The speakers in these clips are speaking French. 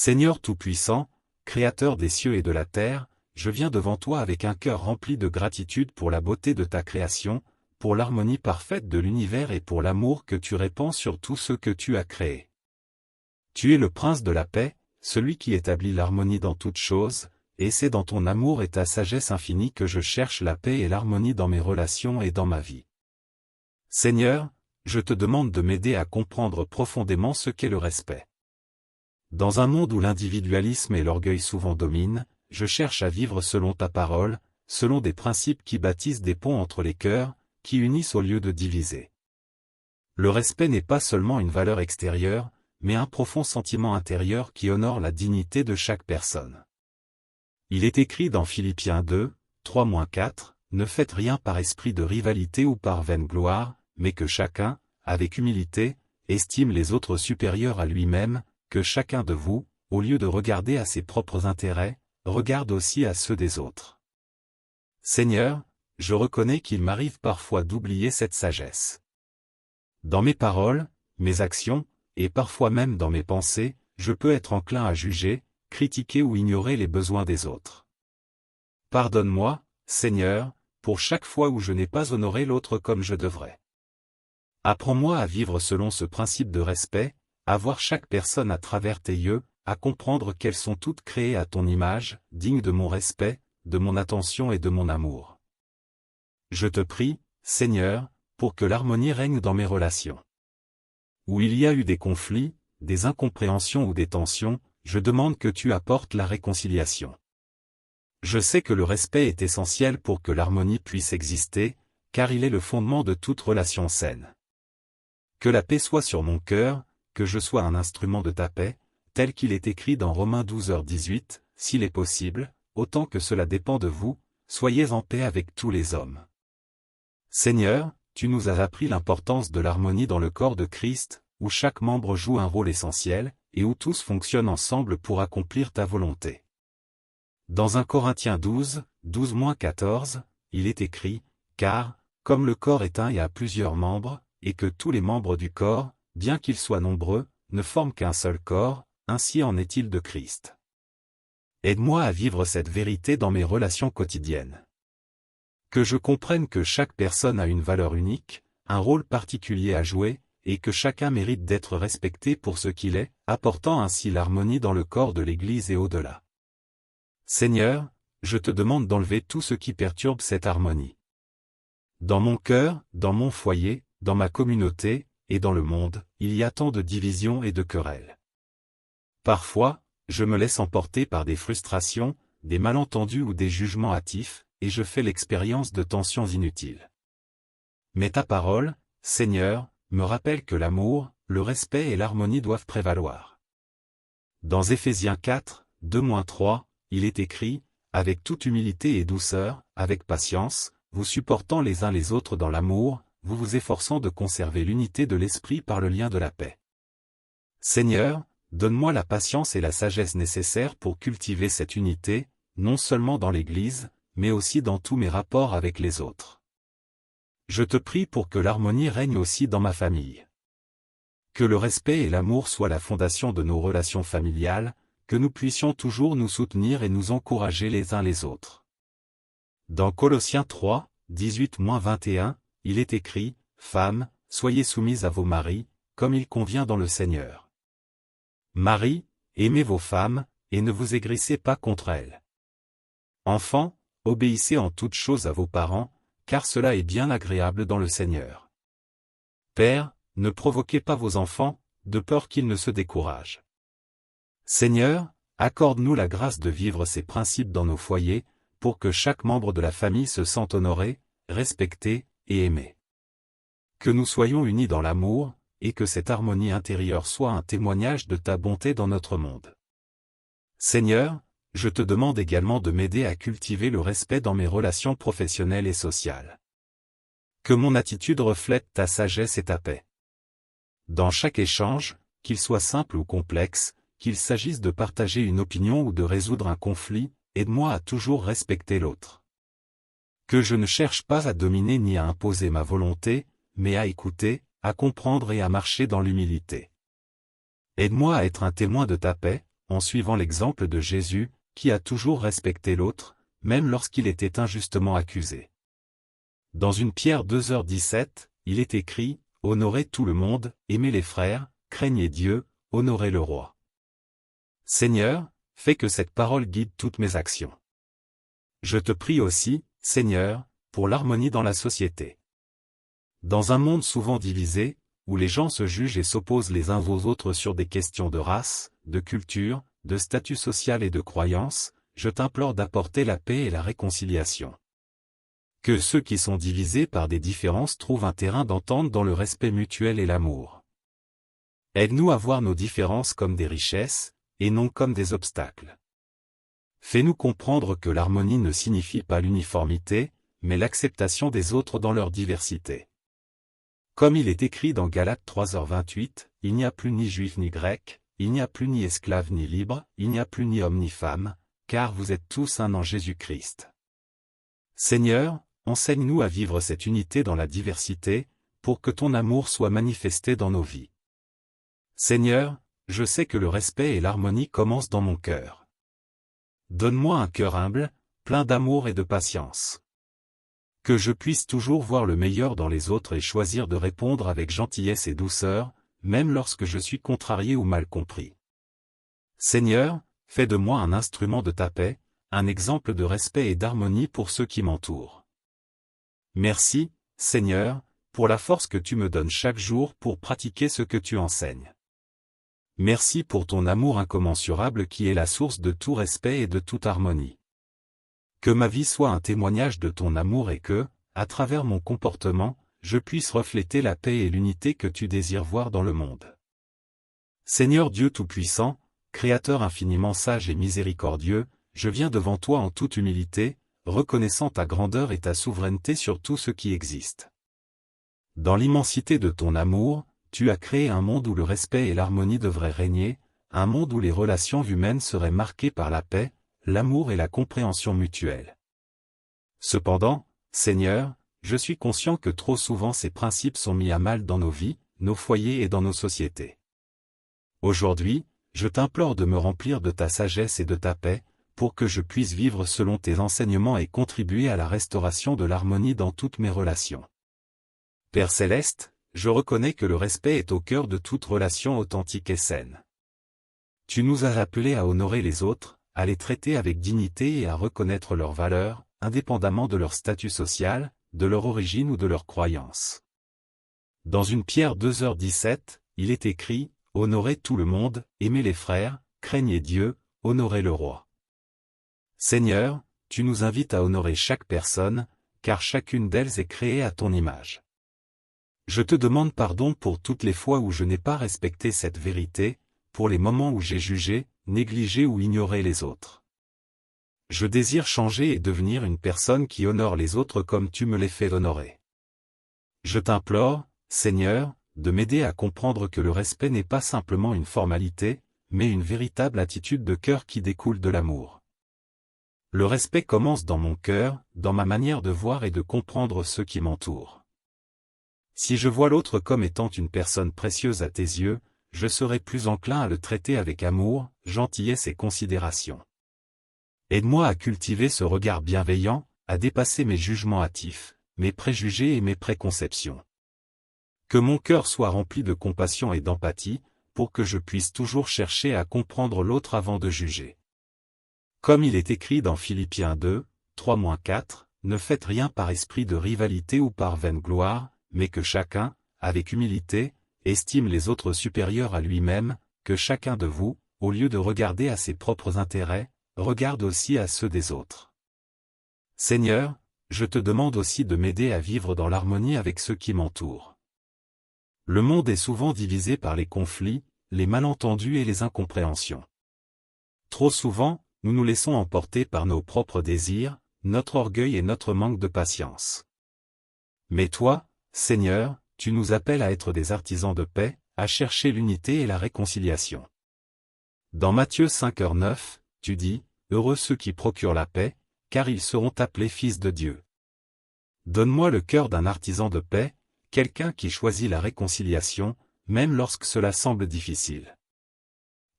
Seigneur Tout-Puissant, Créateur des cieux et de la terre, je viens devant toi avec un cœur rempli de gratitude pour la beauté de ta création, pour l'harmonie parfaite de l'univers et pour l'amour que tu répands sur tout ce que tu as créé. Tu es le prince de la paix, celui qui établit l'harmonie dans toutes choses, et c'est dans ton amour et ta sagesse infinie que je cherche la paix et l'harmonie dans mes relations et dans ma vie. Seigneur, je te demande de m'aider à comprendre profondément ce qu'est le respect. Dans un monde où l'individualisme et l'orgueil souvent dominent, je cherche à vivre selon ta parole, selon des principes qui bâtissent des ponts entre les cœurs, qui unissent au lieu de diviser. Le respect n'est pas seulement une valeur extérieure, mais un profond sentiment intérieur qui honore la dignité de chaque personne. Il est écrit dans Philippiens 2, 3-4, « Ne faites rien par esprit de rivalité ou par vaine gloire, mais que chacun, avec humilité, estime les autres supérieurs à lui-même, que chacun de vous, au lieu de regarder à ses propres intérêts, regarde aussi à ceux des autres. » Seigneur, je reconnais qu'il m'arrive parfois d'oublier cette sagesse. Dans mes paroles, mes actions, et parfois même dans mes pensées, je peux être enclin à juger, critiquer ou ignorer les besoins des autres. Pardonne-moi, Seigneur, pour chaque fois où je n'ai pas honoré l'autre comme je devrais. Apprends-moi à vivre selon ce principe de respect, à voir chaque personne à travers tes yeux, à comprendre qu'elles sont toutes créées à ton image, dignes de mon respect, de mon attention et de mon amour. Je te prie, Seigneur, pour que l'harmonie règne dans mes relations. Où il y a eu des conflits, des incompréhensions ou des tensions, je demande que tu apportes la réconciliation. Je sais que le respect est essentiel pour que l'harmonie puisse exister, car il est le fondement de toute relation saine. Que la paix soit sur mon cœur, que je sois un instrument de ta paix, tel qu'il est écrit dans Romains 12h18, s'il est possible, autant que cela dépend de vous, soyez en paix avec tous les hommes. Seigneur, tu nous as appris l'importance de l'harmonie dans le corps de Christ, où chaque membre joue un rôle essentiel, et où tous fonctionnent ensemble pour accomplir ta volonté. Dans 1 Corinthiens 12, 12-14, il est écrit, « Car, comme le corps est un et a plusieurs membres, et que tous les membres du corps, bien qu'ils soient nombreux, ne forment qu'un seul corps, ainsi en est-il de Christ. » Aide-moi à vivre cette vérité dans mes relations quotidiennes. Que je comprenne que chaque personne a une valeur unique, un rôle particulier à jouer, et que chacun mérite d'être respecté pour ce qu'il est, apportant ainsi l'harmonie dans le corps de l'Église et au-delà. Seigneur, je te demande d'enlever tout ce qui perturbe cette harmonie. Dans mon cœur, dans mon foyer, dans ma communauté, et dans le monde, il y a tant de divisions et de querelles. Parfois, je me laisse emporter par des frustrations, des malentendus ou des jugements hâtifs, et je fais l'expérience de tensions inutiles. Mais ta parole, Seigneur, me rappelle que l'amour, le respect et l'harmonie doivent prévaloir. Dans Éphésiens 4, 2-3, il est écrit, « Avec toute humilité et douceur, avec patience, vous supportant les uns les autres dans l'amour, vous vous efforçant de conserver l'unité de l'esprit par le lien de la paix. » Seigneur, donne-moi la patience et la sagesse nécessaires pour cultiver cette unité, non seulement dans l'Église, mais aussi dans tous mes rapports avec les autres. Je te prie pour que l'harmonie règne aussi dans ma famille. Que le respect et l'amour soient la fondation de nos relations familiales, que nous puissions toujours nous soutenir et nous encourager les uns les autres. Dans Colossiens 3, 18-21, il est écrit, « Femmes, soyez soumises à vos maris, comme il convient dans le Seigneur. Maris, aimez vos femmes, et ne vous aigrissez pas contre elles. Enfants, obéissez en toutes choses à vos parents, car cela est bien agréable dans le Seigneur. Pères, ne provoquez pas vos enfants, de peur qu'ils ne se découragent. » Seigneur, accorde-nous la grâce de vivre ces principes dans nos foyers, pour que chaque membre de la famille se sente honoré, respecté et aimé. Que nous soyons unis dans l'amour, et que cette harmonie intérieure soit un témoignage de ta bonté dans notre monde. Seigneur, je te demande également de m'aider à cultiver le respect dans mes relations professionnelles et sociales. Que mon attitude reflète ta sagesse et ta paix. Dans chaque échange, qu'il soit simple ou complexe, qu'il s'agisse de partager une opinion ou de résoudre un conflit, aide-moi à toujours respecter l'autre. Que je ne cherche pas à dominer ni à imposer ma volonté, mais à écouter, à comprendre et à marcher dans l'humilité. Aide-moi à être un témoin de ta paix, en suivant l'exemple de Jésus, qui a toujours respecté l'autre, même lorsqu'il était injustement accusé. Dans 1 Pierre 2h17, il est écrit, « Honorez tout le monde, aimez les frères, craignez Dieu, honorez le roi. » Seigneur, fais que cette parole guide toutes mes actions. Je te prie aussi, Seigneur, pour l'harmonie dans la société. Dans un monde souvent divisé, où les gens se jugent et s'opposent les uns aux autres sur des questions de race, de culture, de statut social et de croyance, je t'implore d'apporter la paix et la réconciliation. Que ceux qui sont divisés par des différences trouvent un terrain d'entente dans le respect mutuel et l'amour. Aide-nous à voir nos différences comme des richesses, et non comme des obstacles. Fais-nous comprendre que l'harmonie ne signifie pas l'uniformité, mais l'acceptation des autres dans leur diversité. Comme il est écrit dans Galates 3h28, il n'y a plus ni juif ni grec, il n'y a plus ni esclave ni libre, il n'y a plus ni homme ni femme, car vous êtes tous un en Jésus-Christ. Seigneur, enseigne-nous à vivre cette unité dans la diversité, pour que ton amour soit manifesté dans nos vies. Seigneur, je sais que le respect et l'harmonie commencent dans mon cœur. Donne-moi un cœur humble, plein d'amour et de patience. Que je puisse toujours voir le meilleur dans les autres et choisir de répondre avec gentillesse et douceur, même lorsque je suis contrarié ou mal compris. Seigneur, fais de moi un instrument de ta paix, un exemple de respect et d'harmonie pour ceux qui m'entourent. Merci, Seigneur, pour la force que tu me donnes chaque jour pour pratiquer ce que tu enseignes. Merci pour ton amour incommensurable qui est la source de tout respect et de toute harmonie. Que ma vie soit un témoignage de ton amour et que, à travers mon comportement, je puisse refléter la paix et l'unité que tu désires voir dans le monde. Seigneur Dieu Tout-Puissant, Créateur infiniment sage et miséricordieux, je viens devant toi en toute humilité, reconnaissant ta grandeur et ta souveraineté sur tout ce qui existe. Dans l'immensité de ton amour, tu as créé un monde où le respect et l'harmonie devraient régner, un monde où les relations humaines seraient marquées par la paix, l'amour et la compréhension mutuelle. Cependant, Seigneur, je suis conscient que trop souvent ces principes sont mis à mal dans nos vies, nos foyers et dans nos sociétés. Aujourd'hui, je t'implore de me remplir de ta sagesse et de ta paix, pour que je puisse vivre selon tes enseignements et contribuer à la restauration de l'harmonie dans toutes mes relations. Père Céleste, je reconnais que le respect est au cœur de toute relation authentique et saine. Tu nous as appelés à honorer les autres, à les traiter avec dignité et à reconnaître leurs valeurs, indépendamment de leur statut social, de leur origine ou de leur croyance. Dans 1 Pierre 2h17, il est écrit, « Honorez tout le monde, aimez les frères, craignez Dieu, honorez le roi. » Seigneur, tu nous invites à honorer chaque personne, car chacune d'elles est créée à ton image. Je te demande pardon pour toutes les fois où je n'ai pas respecté cette vérité, pour les moments où j'ai jugé, négligé ou ignoré les autres. Je désire changer et devenir une personne qui honore les autres comme tu me les fais honorer. Je t'implore, Seigneur, de m'aider à comprendre que le respect n'est pas simplement une formalité, mais une véritable attitude de cœur qui découle de l'amour. Le respect commence dans mon cœur, dans ma manière de voir et de comprendre ceux qui m'entourent. Si je vois l'autre comme étant une personne précieuse à tes yeux, je serai plus enclin à le traiter avec amour, gentillesse et considération. Aide-moi à cultiver ce regard bienveillant, à dépasser mes jugements hâtifs, mes préjugés et mes préconceptions. Que mon cœur soit rempli de compassion et d'empathie, pour que je puisse toujours chercher à comprendre l'autre avant de juger. Comme il est écrit dans Philippiens 2, 3-4, ne faites rien par esprit de rivalité ou par vaine gloire, mais que chacun, avec humilité, estime les autres supérieurs à lui-même, que chacun de vous, au lieu de regarder à ses propres intérêts, regarde aussi à ceux des autres. Seigneur, je te demande aussi de m'aider à vivre dans l'harmonie avec ceux qui m'entourent. Le monde est souvent divisé par les conflits, les malentendus et les incompréhensions. Trop souvent, nous nous laissons emporter par nos propres désirs, notre orgueil et notre manque de patience. Mais toi, Seigneur, tu nous appelles à être des artisans de paix, à chercher l'unité et la réconciliation. Dans Matthieu 5h9, tu dis, « Heureux ceux qui procurent la paix, car ils seront appelés fils de Dieu. » Donne-moi le cœur d'un artisan de paix, quelqu'un qui choisit la réconciliation, même lorsque cela semble difficile.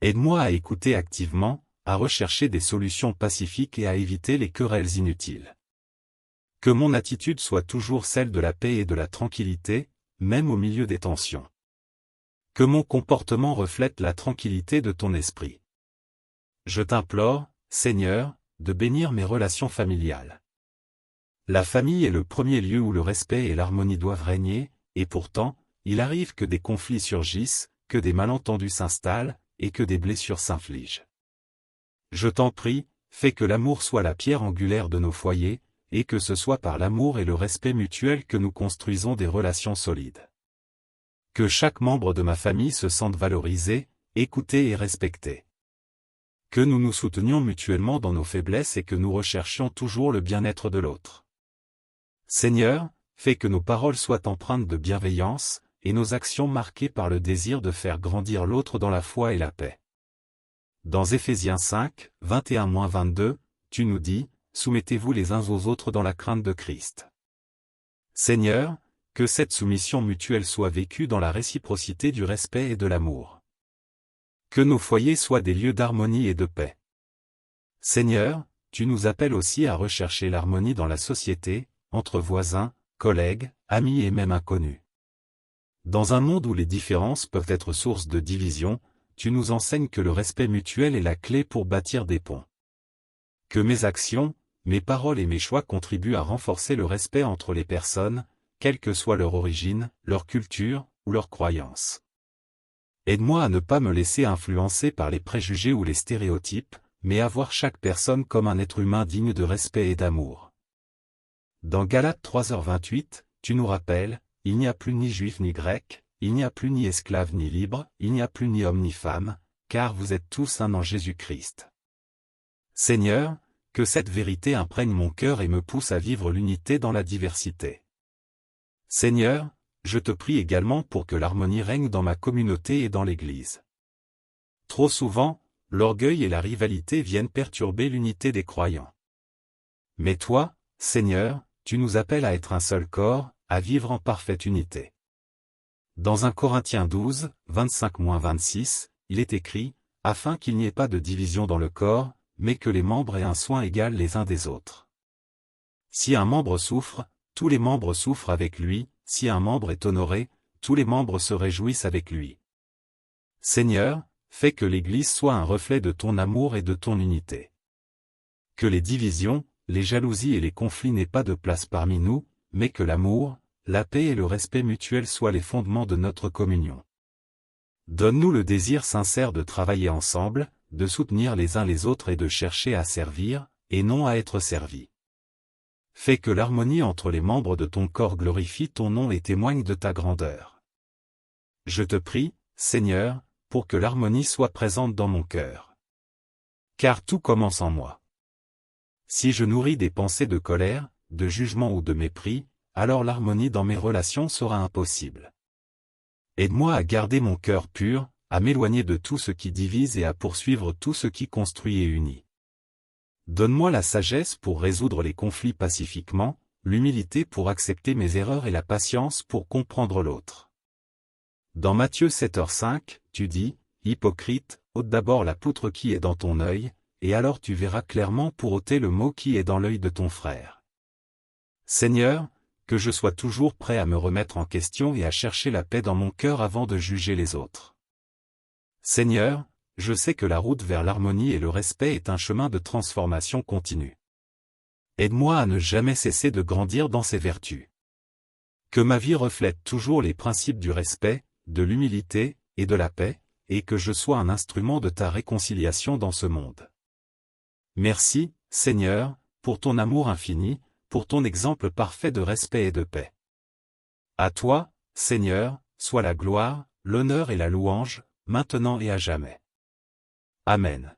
Aide-moi à écouter activement, à rechercher des solutions pacifiques et à éviter les querelles inutiles. Que mon attitude soit toujours celle de la paix et de la tranquillité, même au milieu des tensions. Que mon comportement reflète la tranquillité de ton esprit. Je t'implore, Seigneur, de bénir mes relations familiales. La famille est le premier lieu où le respect et l'harmonie doivent régner, et pourtant, il arrive que des conflits surgissent, que des malentendus s'installent, et que des blessures s'infligent. Je t'en prie, fais que l'amour soit la pierre angulaire de nos foyers, et que ce soit par l'amour et le respect mutuel que nous construisons des relations solides. Que chaque membre de ma famille se sente valorisé, écouté et respecté. Que nous nous soutenions mutuellement dans nos faiblesses et que nous recherchions toujours le bien-être de l'autre. Seigneur, fais que nos paroles soient empreintes de bienveillance, et nos actions marquées par le désir de faire grandir l'autre dans la foi et la paix. Dans Éphésiens 5, 21-22, tu nous dis, soumettez-vous les uns aux autres dans la crainte de Christ. Seigneur, que cette soumission mutuelle soit vécue dans la réciprocité du respect et de l'amour. Que nos foyers soient des lieux d'harmonie et de paix. Seigneur, tu nous appelles aussi à rechercher l'harmonie dans la société, entre voisins, collègues, amis et même inconnus. Dans un monde où les différences peuvent être source de division, tu nous enseignes que le respect mutuel est la clé pour bâtir des ponts. Que mes actions, mes paroles et mes choix contribuent à renforcer le respect entre les personnes, quelle que soit leur origine, leur culture ou leurs croyances. Aide-moi à ne pas me laisser influencer par les préjugés ou les stéréotypes, mais à voir chaque personne comme un être humain digne de respect et d'amour. Dans Galates 3h28, tu nous rappelles, il n'y a plus ni juif ni grec, il n'y a plus ni esclave ni libre, il n'y a plus ni homme ni femme, car vous êtes tous un en Jésus-Christ. Seigneur, que cette vérité imprègne mon cœur et me pousse à vivre l'unité dans la diversité. Seigneur, je te prie également pour que l'harmonie règne dans ma communauté et dans l'Église. Trop souvent, l'orgueil et la rivalité viennent perturber l'unité des croyants. Mais toi, Seigneur, tu nous appelles à être un seul corps, à vivre en parfaite unité. Dans 1 Corinthiens 12, 25-26, il est écrit, afin qu'il n'y ait pas de division dans le corps, mais que les membres aient un soin égal les uns des autres. Si un membre souffre, tous les membres souffrent avec lui, si un membre est honoré, tous les membres se réjouissent avec lui. Seigneur, fais que l'Église soit un reflet de ton amour et de ton unité. Que les divisions, les jalousies et les conflits n'aient pas de place parmi nous, mais que l'amour, la paix et le respect mutuel soient les fondements de notre communion. Donne-nous le désir sincère de travailler ensemble, de soutenir les uns les autres et de chercher à servir, et non à être servis. Fais que l'harmonie entre les membres de ton corps glorifie ton nom et témoigne de ta grandeur. Je te prie, Seigneur, pour que l'harmonie soit présente dans mon cœur. Car tout commence en moi. Si je nourris des pensées de colère, de jugement ou de mépris, alors l'harmonie dans mes relations sera impossible. Aide-moi à garder mon cœur pur, à m'éloigner de tout ce qui divise et à poursuivre tout ce qui construit et unit. Donne-moi la sagesse pour résoudre les conflits pacifiquement, l'humilité pour accepter mes erreurs et la patience pour comprendre l'autre. Dans Matthieu 7h5, tu dis, « Hypocrite, ôte d'abord la poutre qui est dans ton œil, et alors tu verras clairement pour ôter le mot qui est dans l'œil de ton frère. » Seigneur, que je sois toujours prêt à me remettre en question et à chercher la paix dans mon cœur avant de juger les autres. Seigneur, je sais que la route vers l'harmonie et le respect est un chemin de transformation continue. Aide-moi à ne jamais cesser de grandir dans ces vertus. Que ma vie reflète toujours les principes du respect, de l'humilité et de la paix, et que je sois un instrument de ta réconciliation dans ce monde. Merci, Seigneur, pour ton amour infini, pour ton exemple parfait de respect et de paix. À toi, Seigneur, soit la gloire, l'honneur et la louange, maintenant et à jamais. Amen.